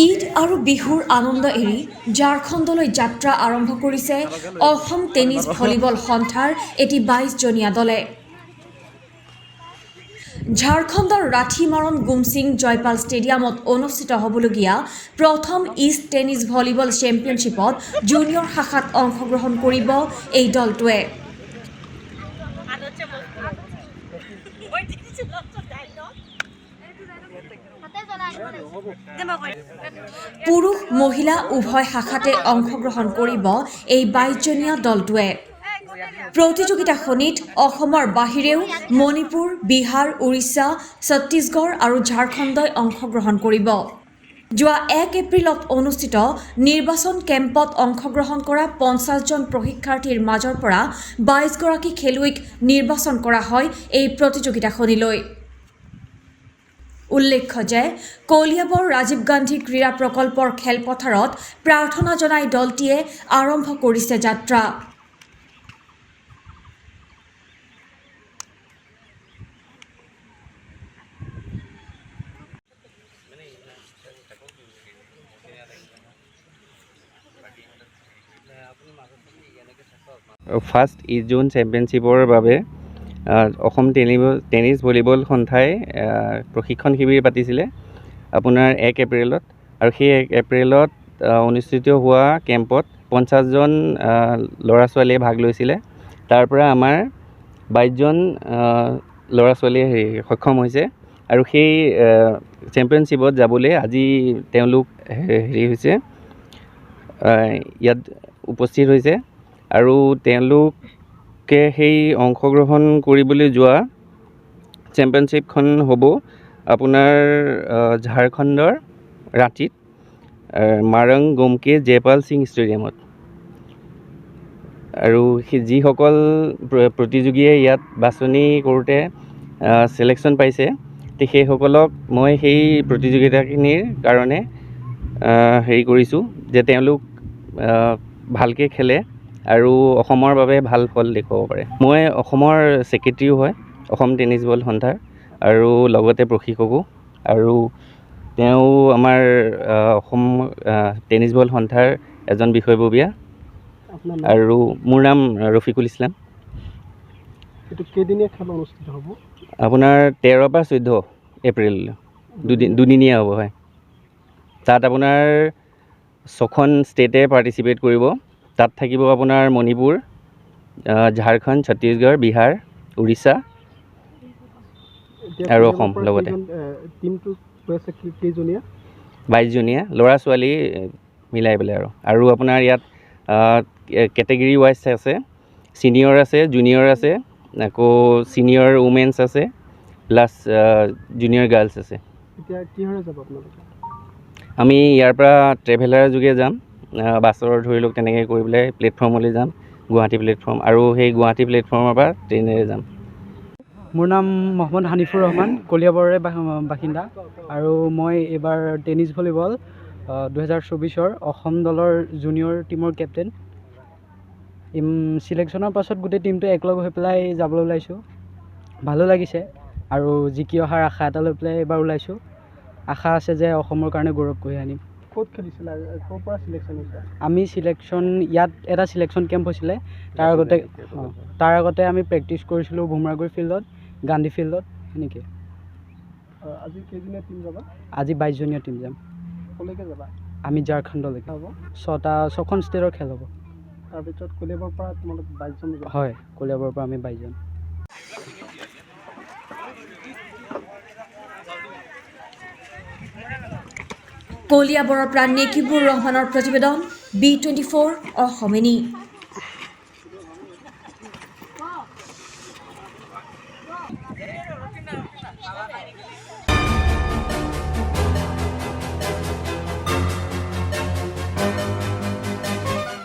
ঈদ আৰু বিহুৰ আনন্দ এৰি ঝাৰখণ্ডলৈ যাত্ৰা আৰম্ভ কৰিছে অসম টেনিছ ভলীবল সন্থাৰ এটি 22জনীয়া দলে। ঝাৰখণ্ডৰ ৰাঠিমাৰণ গুমছিং জয়পাল ষ্টেডিয়ামত অনুষ্ঠিত হ'বলগীয়া প্ৰথম ইষ্ট টেনিছ ভলীবল চেম্পিয়নশ্বিপত জুনিয়ৰ শাখাত অংশগ্ৰহণ কৰিব এই দলটোৱে। পুৰুষ মহিলা উভয় শাখাতে অংশগ্ৰহণ কৰিব এই 22জনীয়া দলটোৱে। প্ৰতিযোগিতাখনিত অসমৰ বাহিৰেও মণিপুৰ, বিহাৰ, উৰিষ্যা, ছত্তীশগড় আৰু ঝাৰখণ্ডই অংশগ্ৰহণ কৰিব। যোৱা 1 এপ্ৰিলত অনুষ্ঠিত নিৰ্বাচন কেম্পত অংশগ্ৰহণ কৰা 50জন প্ৰশিক্ষাৰ্থীৰ মাজৰ পৰা 22গৰাকী খেলুৱৈক নিৰ্বাচন কৰা হয় এই প্ৰতিযোগিতাখনিলৈ। উল্লেখ্য যে কলিয়াবৰ ৰাজীৱ গান্ধী ক্ৰীড়া প্ৰকল্পৰ খেলপথাৰত প্ৰাৰ্থনা জনাই দলটিয়ে আৰম্ভ কৰিছে যাত্ৰা। ফাৰ্ষ্ট ইষ্ট জোন চেম্পিয়নশ্বিপৰ বাবে অসম টেনিছ ভলীবল সন্থাই প্ৰশিক্ষণ শিবিৰ পাতিছিলে আপোনাৰ 1 এপ্ৰিলত, আৰু সেই 1 এপ্ৰিলত অনুষ্ঠিত হোৱা কেম্পত 50জন ল'ৰা ছোৱালীয়ে ভাগ লৈছিলে। তাৰ পৰা আমাৰ 22জন ল'ৰা ছোৱালীয়ে সক্ষম হৈছে, আৰু সেই চেম্পিয়নশ্বিপত যাবলৈ আজি তেওঁলোক হৈছে ইয়াত উপস্থিত হৈছে, আৰু তেওঁলোকে সেই অংশগ্ৰহণ কৰিবলৈ যোৱা চেম্পিয়নশ্বিপখন হ'ব আপোনাৰ ঝাৰখণ্ডৰ ৰাঁচীত মাৰং গোমকে জয়পাল সিং ষ্টেডিয়ামত। আৰু যিসকল প্ৰতিযোগীয়ে ইয়াত বাছনি কৰোঁতে চিলেকশ্যন পাইছে, সেইসকলক মই সেই প্ৰতিযোগিতাখিনিৰ কাৰণে কৰিছোঁ যে তেওঁলোক ভালকৈ খেলে আৰু অসমৰ বাবে ভাল ফল দেখুৱাব পাৰে। মই অসমৰ ছেক্ৰেটেৰিও হয় অসম টেনিছ বল সন্থাৰ, আৰু লগতে প্ৰশিক্ষকো, আৰু তেওঁ আমাৰ অসম টেনিছ বল সন্থাৰ এজন বিষয়ববীয়া, আৰু মোৰ নাম ৰফিকুল ইছলাম। এইটো কেইদিনীয়া খেল অনুষ্ঠিত হ'ব? আপোনাৰ 13 পৰা 14 এপ্ৰিললৈ দুদিনীয়া হ'ব। হয়, তাত আপোনাৰ 6খন ষ্টেটে পাৰ্টিচিপেট কৰিব। তাত থাকিব আপোনাৰ মণিপুৰ, ঝাৰখণ্ড, ছত্তীশগড়, বিহাৰ, উৰিষ্যা আৰু অসম। লগতে টিমটো হৈছে কেইজনীয়া? 22জনীয়া ল'ৰা ছোৱালী মিলাই পেলাই, আৰু আপোনাৰ ইয়াত কেটেগৰী ৱাইজ আছে, ছিনিয়ৰ আছে, জুনিয়ৰ আছে, আকৌ ছিনিয়ৰ উমেন্স আছে, প্লাছ জুনিয়ৰ গাৰ্লছ আছে। এতিয়া কিহৰে যাব আপোনালোকে? আমি ইয়াৰ পৰা ট্ৰেভেলাৰ যোগে যাম, বাছৰ ধৰি লওক তেনেকৈ কৰি পেলাই প্লেটফৰ্মলৈ যাম, গুৱাহাটী প্লেটফৰ্ম, আৰু সেই গুৱাহাটী প্লেটফৰ্মৰ পৰা ট্ৰেইনেৰে যাম। মোৰ নাম মহম্মদ হানিফুৰ ৰহমান, কলিয়াবৰৰে বাসিন্দা, আৰু মই এইবাৰ টেনিছ ভলীবল 2024ৰ অসম দলৰ জুনিয়ৰ টীমৰ কেপ্টেইন। চিলেকশ্যনৰ পাছত গোটেই টীমটো একলগ হৈ পেলাই যাবলৈ ওলাইছোঁ। ভালো লাগিছে, আৰু জিকি অহাৰ আশা এটা লৈ পেলাই এইবাৰ ওলাইছোঁ। আশা আছে যে অসমৰ কাৰণে গৌৰৱ কঢ়িয়াই আনিম। ক'ত খেলিছিলে? ক'ৰ পৰা চিলেকশ্যন হৈছে? আমি চিলেকশ্যন ইয়াত এটা চিলেকশ্যন কেম্প হৈছিলে, তাৰ আগতে আমি প্ৰেক্টিছ কৰিছিলোঁ ভোমৰাগুৰি ফিল্ডত, গান্ধী ফিল্ডত, সেনেকৈ। আজি কেইজনীয়া টীম যাবা? আজি 22জনীয়া টীম যাম। ক'লৈকে যাবা? আমি ঝাৰখণ্ডলৈকে হ'ব। 6খন ষ্টেটৰ খেল হ'ব। তাৰপিছত কলিয়াবৰ পৰা তোমালোক 22জন? হয়, কলিয়াবৰৰ পৰা আমি 22জন। কলিয়াবৰৰ পৰা নেকিবুৰ ৰহমানৰ প্ৰতিবেদন, B24 অসমীয়া।